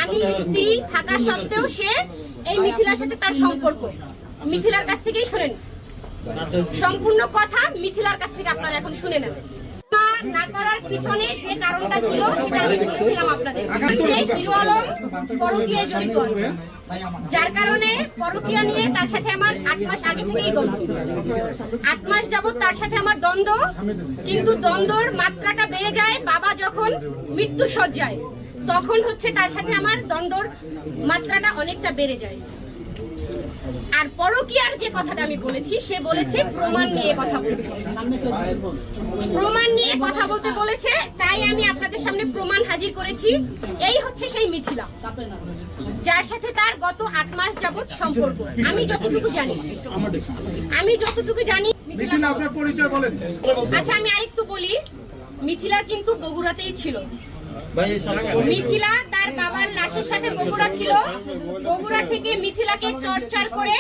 আমি স্ত্রী থাকা সত্ত্বেও সে এই মিথিলার সাথে তার সম্পর্ক। মিথিলার কাছ থেকেই শুনেন, সম্পূর্ণ কথা মিথিলার কাছ থেকে আপনারা এখন শুনে নেন। না করার পিছনে যে কারণটা ছিল সেটা আমি বলেছিলাম আপনাদের, যে হিরো আলম পরকীয়ায় জড়িত আছে, যার কারণে পরকীয়া নিয়ে তার সাথে আমার 8 মাস আগে থেকেই দ্বন্দ্ব। 8 মাস যাবত তার সাথে আমার দ্বন্দ্ব, কিন্তু দ্বন্দ্বর মাত্রাটা বেড়ে যায় বাবা যখন মৃত্যু সজ্জায়, তখন হচ্ছে তার সাথে আমার দ্বন্দ্বর মাত্রাটা অনেকটা বেড়ে যায়। আর পরকীয়ার যে কথাটা আমি বলেছি, সে বলেছে প্রমাণ নিয়ে কথা বলছে, প্রমাণ নিয়ে কথা বলতে বলেছে, তাই আমি আপনাদের সামনে প্রমাণ হাজির করেছি। এই হচ্ছে সেই মিথিলা যার সাথে তার গত 8 মাস যাবত সম্পর্ক। আমি যতটুকু জানি মিথিলা, আপনার পরিচয় বলেন। আচ্ছা, আমি আরেকটু বলি, মিথিলা কিন্তু বগুড়াতেই ছিল। মিথিলা তার বাবার লাশের সাথে বগুড়া ছিল। বগুড়া থেকে মিথিলাকে টর্চার করে,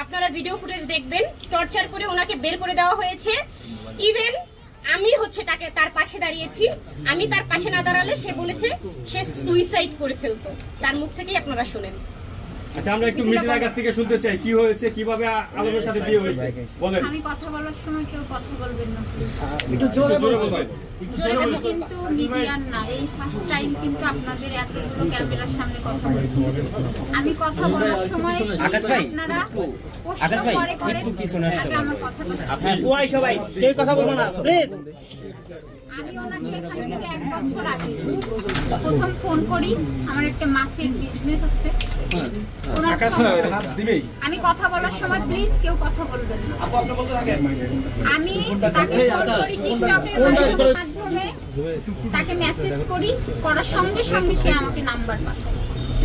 আপনারা ভিডিও ফুটেজ দেখবেন, টর্চার করে ওনাকে বের করে দেওয়া হয়েছে। ইভেন আমি হচ্ছে তার পাশে দাঁড়িয়েছি, আমি তার পাশে না দাঁড়ালে সে বলেছে সে সুইসাইড করে ফেলতো। তার মুখ থেকেই আপনারা শুনেন। আচ্ছা, আমরা একটু মিথিলার কাছ থেকে শুনতে চাই কি হয়েছে, কিভাবে আলমের সাথে বিয়ে হয়েছে বলেন। আমি কথা বলার সময় কেউ কথা বলবেন না, একটু জোরে বলবেন। আমি কিন্তু মিডিয়ার না, এই ফার্স্ট টাইম কিন্তু আপনাদের এতগুলো ক্যামেরার সামনে কথা বলছি। আমি কথা বলার সময় আপনারা প্রশ্ন করে আগে আমার কথাটা, সবাই কেউ কথা বলবো না প্লিজ। আমি ওনাকে এখান থেকে 1 বছর আগে প্রথম ফোন করি, আমার একটা মাছের বিজনেস আছে, আমি কথা বলার সময় প্লিজ কেউ কথা বলবেন না। আমি তাকে ফোন করি টিকটকের মাধ্যমে, তাকে মেসেজ করি, করার সঙ্গে সঙ্গে সে আমাকে নাম্বার পাঠায়,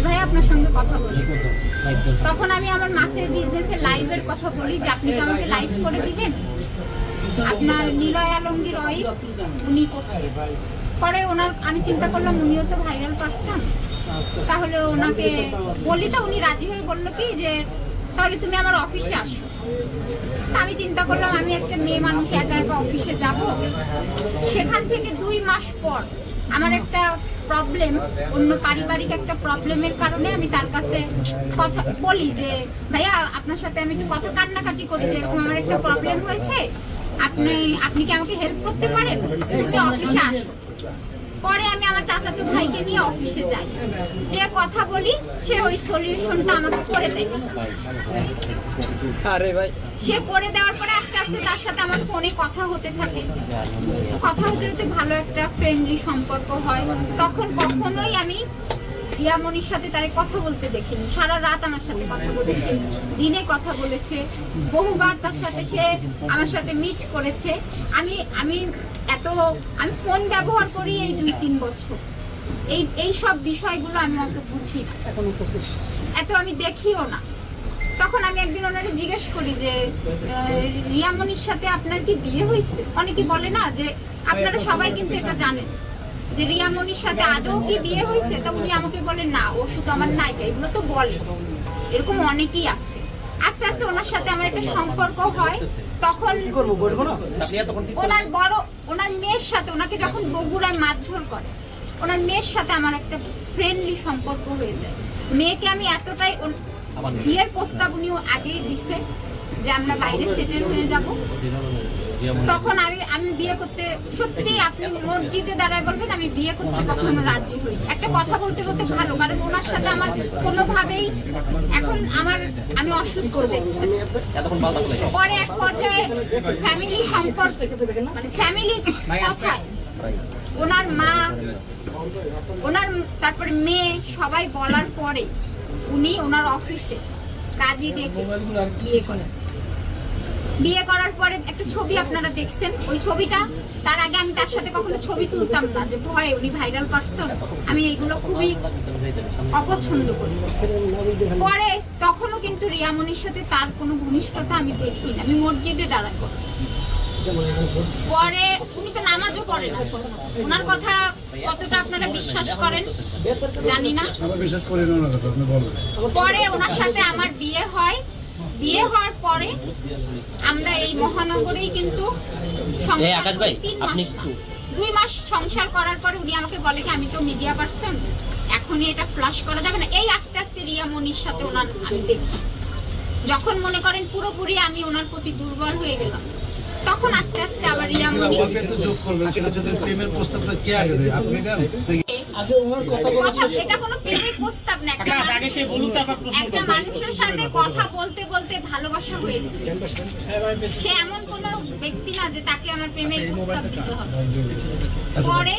ভাই আপনার সঙ্গে কথা বলি। তখন আমি আমার মাছের বিজনেসের লাইভের কথা বলি যে আপনি কি আমাকে লাইভ করে দিবেন। আপনার নিলয় আলমগীর ওয়াইফ উনি পরে ওনার, আমি চিন্তা করলাম উনিও তো ভাইরাল পারসন, তাহলে ওনাকে বলি, তো উনি রাজি হয়ে বললো কি যে তাহলে তুমি আমার অফিসে আসো। আমি চিন্তা করলাম আমি একটা মেয়ে মানুষ একা একা অফিসে যাব। সেখান থেকে 2 মাস পর আমার একটা প্রবলেম, অন্য পারিবারিক একটা প্রবলেমের কারণে আমি তার কাছে কথা বলি যে ভাইয়া আপনার সাথে আমি একটু কথা কান্নাকাটি করি যে এরকম আমার একটা প্রবলেম হয়েছে, আপনি কি আমাকে হেল্প করতে পারেন, তুমি অফিসে আসো। পরে আমি আমার চাচাতো ভাইকে নিয়ে অফিসে যাই, যে কথা বলি সে ওই সলিউশনটা আমাকে করে দেয়। সে করে দেওয়ার পরে আস্তে আস্তে তার সাথে আমার ফোনে কথা হতে থাকে, কথা হতে হতে ভালো একটা ফ্রেন্ডলি সম্পর্ক হয়। তখন কখনোই আমি রিয়ামনির সাথে তার কথা বলতে দেখিনি। সারা রাত আমার সাথে কথা বলেছে, দিনে কথা বলেছে, বহুবার তার সাথে সে আমার সাথে মিট করেছে। আমি ফোন ব্যবহার করি এই 2-3 বছর, এই সব বিষয়গুলো আমি অত বুঝি না, এত আমি দেখিও না। তখন আমি একদিন ওনারে জিজ্ঞেস করি যে রিয়ামনির সাথে আপনার কি বিয়ে হয়েছে। অনেকে বলে না যে, আপনারা সবাই কিন্তু এটা জানেন যে রিয়ামনির সাথে আদৌ কি বিয়ে হয়েছে। তা উনি আমাকে বলেন না, ও শুধু আমার নায়িকা, এগুলো তো বলে, এরকম অনেকেই আছে। আস্তে আস্তে ওনার সাথে আমার একটা সম্পর্ক হয়। তখন ওনার মেয়ের সাথে, ওনাকে যখন বগুড়ায় মারধর করে, ওনার মেয়ের সাথে আমার একটা ফ্রেন্ডলি সম্পর্ক হয়ে যায়। মেয়েকে আমি এতটাই, বিয়ের প্রস্তাব উনিও আগেই দিছে যে আমরা বাইরে সেটেল হয়ে যাব। তখন আমি বিয়ে করতে, সত্যি আপনি মসজিদে দাঁড়ায় বলবেন আমি বিয়ে করতে কখনো রাজি হই। একটা কথা বলতে বলতে ভালো, কারণ ওনার সাথে আমার কোনোভাবেই এখন আমি অসুস্থ দেখছি। পরে এক পর্যায়ে ফ্যামিলি সম্পর্ক, মানে ফ্যামিলি কথায় ওনার মা, তারপরে মেয়ে সবাই বলার পরে উনি ওনার অফিসে কাজী ডেকে বিয়ে করেন। বিয়ে করার পরে একটা ছবি আপনারা দেখছেন, ওই ছবিটা, তার আগে আমি তার সাথে কখনো ছবি তুলতাম না, যে ভয়, উনি ভাইরাল পারসন, আমি এইগুলো খুবই অপছন্দ করি। পরে তখনও কিন্তু রিয়ামনির সাথে তার কোনো ঘনিষ্ঠতা আমি দেখি না, আমি মসজিদে দাঁড়াই। পরে উনি তো নামাজও পড়েন, ওনার কথা কতটা আপনারা বিশ্বাস করেন জানি না। পরে ওনার সাথে আমার বিয়ে হয়। বিয়ে হওয়ার পরে আমরা এই মহানগরেই কিন্তু 2 মাস মাস সংসার করার পরে উনি আমাকে বলে কি আমি তো মিডিয়া পারসন, এখনই এটা ফ্লাশ করা যাবে না। এই আস্তে আস্তে রিয়া মনির সাথে ওনার আমি দেখি, যখন মনে করেন পুরোপুরি আমি ওনার প্রতি দুর্বল হয়ে গেলাম, তখন আস্তে আস্তে আবার রিয়া মনি কথা, এটা কোনো প্রেমের প্রস্তাব না, একটা মানুষের সাথে কথা বলতে বলতে ভালোবাসা হয়ে গেছে। সে এমন কোনো ব্যক্তি না যে তাকে আমার প্রেমের প্রস্তাব দিতে হবে। পরে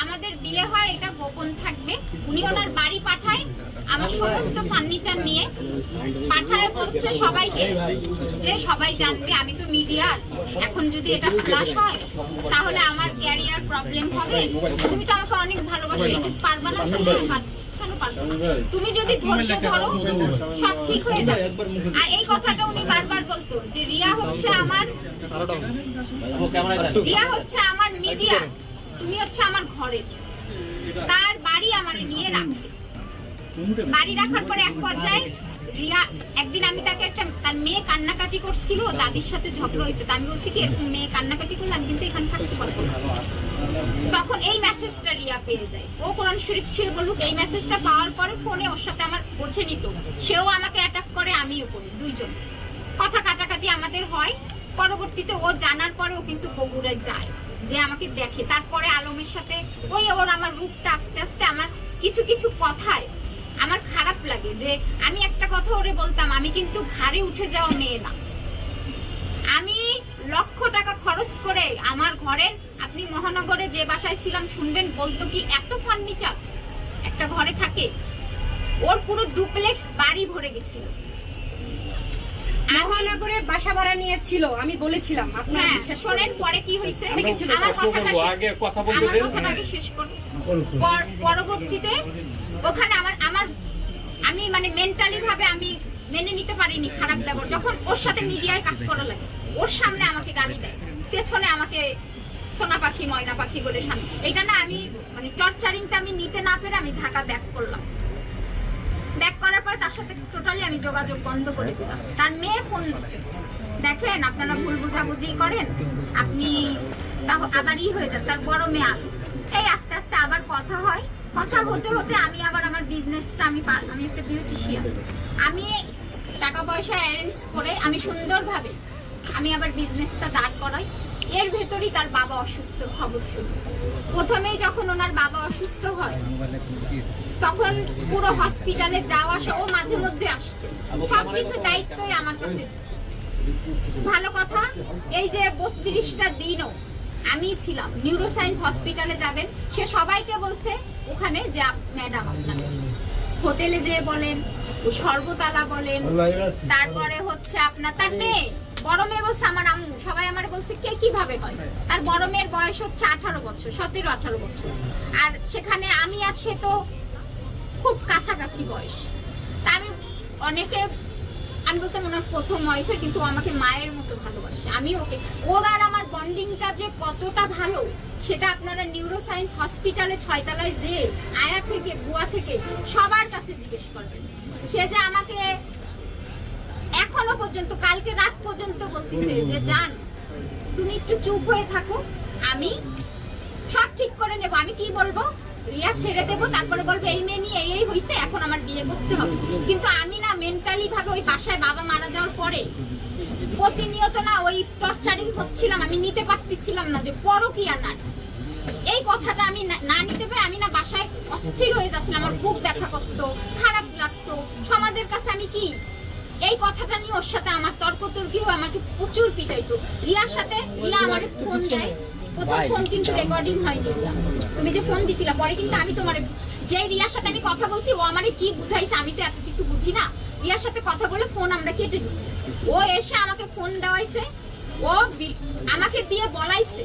আমাদের বিয়ে হয়, এটা গোপন থাকবে। উনি ওনার বাড়ি পাঠায়, আমার সমস্ত ফার্নিচার নিয়ে পাঠায়, বলছে সবাইকে যে সবাই জানবে আমি তো মিডিয়ার, এখন যদি এটা ফ্লাশ হয় তাহলে আমার ক্যারিয়ার প্রবলেম হবে। তুমি তো আমাকে অনেক ভালোবাসো, এটা পারবা না? কেন পারবো না? তুমি যদি ধৈর্য ধরো সব ঠিক হয়ে যাবে। আর এই কথাটা উনি বারবার বলতো যে রিয়া হচ্ছে আমার মিডিয়া, তুমি হচ্ছে আমার ঘরে। তার বাড়ি আমার নিয়ে রাখবে, বাড়ি রাখার পরে এক পর্যায়ে রিয়া একদিন আমি তাকে একটা, তার মেয়ে কান্নাকাটি করছিল, দাদির সাথে ঝগড়া হয়েছে, আমি বলছি কি এরকম মেয়ে কান্নাকাটি করলে আমি কিন্তু এখানে থাকতে পারবো না। তখন এই মেসেজটা রিয়া পেয়ে যায়, ও কোরআন শরীফ ছুঁয়ে বলুক, এই মেসেজটা পাওয়ার পরে ফোনে ওর সাথে আমার বোঝে নিত, সেও আমাকে অ্যাটাক করে, আমিও করি, দুইজন কথা কাটাকাটি আমাদের হয়। পরবর্তীতে ও জানার পরেও কিন্তু বগুড়ায় যায়, যে আমাকে দেখে। তারপরে আলমের সাথে ওই ওর আমার রূপটা আস্তে আস্তে, আমার কিছু কিছু কথায় আমার খারাপ লাগে যে আমি একটা কথা ওরে বলতাম, আমি কিন্তু ঘাড়ে উঠে যাওয়া মেয়ে না, আমি লক্ষ টাকা খরচ করে আমার ঘরের, আপনি মহানগরে যে বাসায় ছিলাম শুনবেন, বলতো কি এত ফার্নিচার একটা ঘরে থাকে, ওর পুরো ডুপ্লেক্স বাড়ি ভরে গেছিল। মহানগরে বাসা ভাড়া নিয়েছিল, আমি বলেছিলাম আপনারা হ্যাঁ, বিশ্বাস শোনেন পরে কি হয়েছে, আমার কথাটা আগে শেষ করব। পরবর্তীতে ওখানে আমি মানে মেন্টালি ভাবে আমি মেনে নিতে পারিনি খারাপ ব্যবহার, যখন ওর সাথে মিডিয়ায় কাজ করা লাগে, ওর সামনে আমাকে গালি দেয়, পেছনে আমাকে সোনা পাখি ময়না পাখি বলে শান্তি, এটা না আমি মানে টর্চারিংটা আমি নিতে না পেরে আমি ঢাকা ব্যাক করলাম। ব্যাক করার পর তার সাথে টোটালি আমি যোগাযোগ বন্ধ করে দিলাম। তার মেয়ে ফোন দিচ্ছে, দেখেন আপনারা ভুল বুঝাবুঝি করেন, আপনি আবার হয়ে যান, তার বড় মেয়ে। এই আস্তে আস্তে আবার কথা হয়, কথা হতে হতে আমি আবার আমার বিজনেসটা, আমি একটা বিউটিশিয়ান, আমি টাকা পয়সা অ্যারেঞ্জ করে আমি সুন্দরভাবে আমি আবার বিজনেসটা দাঁড় করাই। এর ভেতরই তার বাবা অসুস্থ খবর শুনি। প্রথমেই যখন ওনার বাবা অসুস্থ হয়, তখন পুরো হসপিটালে যাওয়া আসা ও মাঝে মধ্যে আসছে, সবকিছু দায়িত্বই আমার কাছে। ভালো কথা, এই যে 32টা দিনও আমি ছিলাম, নিউরোসায়েন্স হসপিটালে যাবেন, সে সবাইকে বলছে ওখানে যে ম্যাডাম আপনাদের হোটেলে যে বলেন, সর্বতালা বলেন, তারপরে হচ্ছে আপনার তার মেয়ে, বড় মেয়ে বলছে আমার আম্মু, সবাই আমার বলছে কে কিভাবে হয়, তার বড় মেয়ের বয়স হচ্ছে 18 বছর, 17-18 বছর, আর সেখানে আমি আর সে তো খুব কাছাকাছি বয়স। তা আমি বলতাম ওনার প্রথম ওয়াইফের, কিন্তু আমাকে মায়ের মতো ভালোবাসে, আমি ওকে, ওর আর আমার বন্ডিংটা যে কতটা ভালো সেটা আপনারা নিউরোসায়েন্স হসপিটালে 6 তলায় যে আয়া থেকে বুয়া থেকে সবার কাছে জিজ্ঞেস করবেন। সে যে আমাকে এখনো পর্যন্ত, কালকে রাত পর্যন্ত বলতেছে যে জান তুমি একটু চুপ হয়ে থাকো, আমি সব ঠিক করে নেব। আমি কি বলবো, রিয়া ছেড়ে দেবো, তারপরে বলবো এই মেয়ে নিয়ে এই হইছে, এখন আমার বিয়ে করতে হবে। কিন্তু আমি না মেন্টালি ভাবে ওই বাসায় বাবা মারা যাওয়ার পরে প্রতিনিয়ত না ওই টর্চারিং হচ্ছিলাম, আমি নিতে পারতেছিলাম না যে পরকীয়া না, এই কথাটা আমি না নিতে পারি, আমি না বাসায় অস্থির হয়ে যাচ্ছিলাম, আমার খুব ব্যথা করতো, খারাপ লাগতো। সমাজের কাছে আমি কি এই কথাটা নিয়ে ওর সাথে আমার তর্কতর্কি হয়ে আমাকে প্রচুর পিটাইতো। রিয়ার সাথে রিয়া আমার ফোন দেয়, প্রথম ফোন কিন্তু রেকর্ডিং হয়নি, রিয়া তুমি যে ফোন দিছিলা, পরে কিন্তু আমি তোমার যে রিয়ার সাথে আমি কথা বলছি, ও আমারে কি বুঝাইছে, আমি তো এত কিছু বুঝি না। রিয়ার সাথে কথা বলে ফোন আমরা কেটে দিছি, ও এসে আমাকে ফোন দেওয়াইছে, ও আমাকে দিয়ে বলাইছে,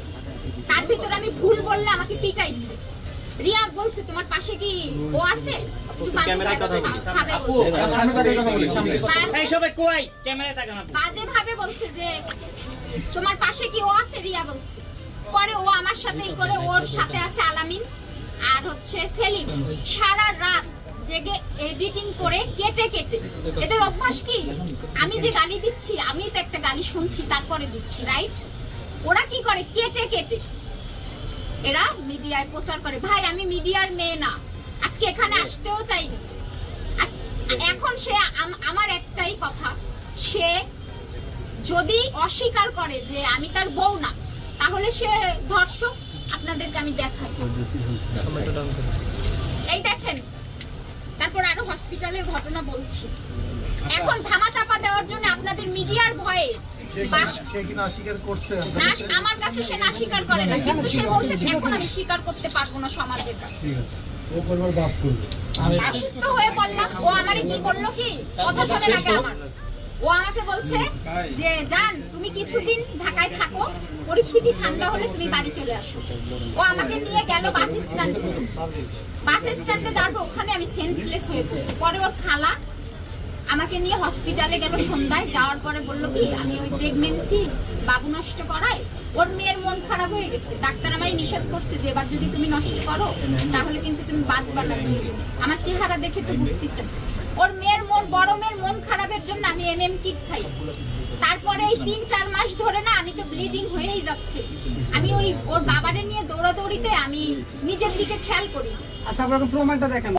তার ভিতরে আমি ভুল বললে আমাকে পিটাইছে। রিয়া বলছে তোমার পাশে কি ও আছে, বাজে ভাবে বলছে যে তোমার পাশে কি ও আছে, রিয়া বলছে। পরে ও আমার সাথেই করে, ওর সাথে আছে আলামিন আর হচ্ছে সেলিম, সারা রাত জেগে এডিটিং করে কেটে কেটে, এদের অভ্যাস কি, আমি যে গালি দিচ্ছি আমি তো একটা গালি শুনছি তারপরে দিচ্ছি, রাইট? ওরা কি করে কেটে কেটে এরা মিডিয়ায় প্রচার করে। ভাই আমি মিডিয়ার মেয়ে না, আজকে এখানে আসতেও চাইনি। এখন সে আমার একটাই কথা, সে যদি অস্বীকার করে যে আমি তার বউ না, তাহলে সে ধর্ষক। আপনাদেরকে আমি দেখাই, এই দেখেন। তারপর আরো হসপিটালের ঘটনা বলছি। এখন ধামা চাপা দেওয়ার জন্য আপনাদের মিডিয়ার ভয়ে আমার কাছে সে না স্বীকার করে না, কিন্তু সে বলছে এখন আমি স্বীকার করতে পারবো না সমাজের কাছে। অসুস্থ হয়ে পড়লাম। ও আমারে কি বললো, কি কথা শোনেন আগে আমার। ও আমাকে বলছে যে জান তুমি কিছুদিন ঢাকায় থাকো, পরিস্থিতি ঠান্ডা হলে তুমি বাড়ি চলে আসো। ও আমাকে নিয়ে গেল বাস স্ট্যান্ডে। বাস স্ট্যান্ডে যাওয়ার পর ওখানে আমি সেন্সলেস হয়ে পড়ছি। পরে ওর খালা আমাকে নিয়ে হসপিটালে গেল সন্ধ্যায়। যাওয়ার পরে বললো কি আমি ওই প্রেগনেন্সি বাবু নষ্ট করায় ওর মেয়ের মন খারাপ হয়ে গেছে। ডাক্তার আমারই নিষেধ করছে যে এবার যদি তুমি নষ্ট করো তাহলে কিন্তু তুমি বাঁচবা না। আমার চেহারা দেখে তো বুঝতেছেন। ওর মেয়ের মন, বড় মেয়ের মন খারাপের জন্য আমি এমএম কিট খাই। তারপরে এই 3-4 মাস ধরে না আমি তো ব্লিডিং হয়েই যাচ্ছে। আমি ওর বাবারে নিয়ে দৌড়াদৌড়িতে আমি নিজের দিকে খেয়াল করি। আচ্ছা আপনার প্রমাণটা দেখেন।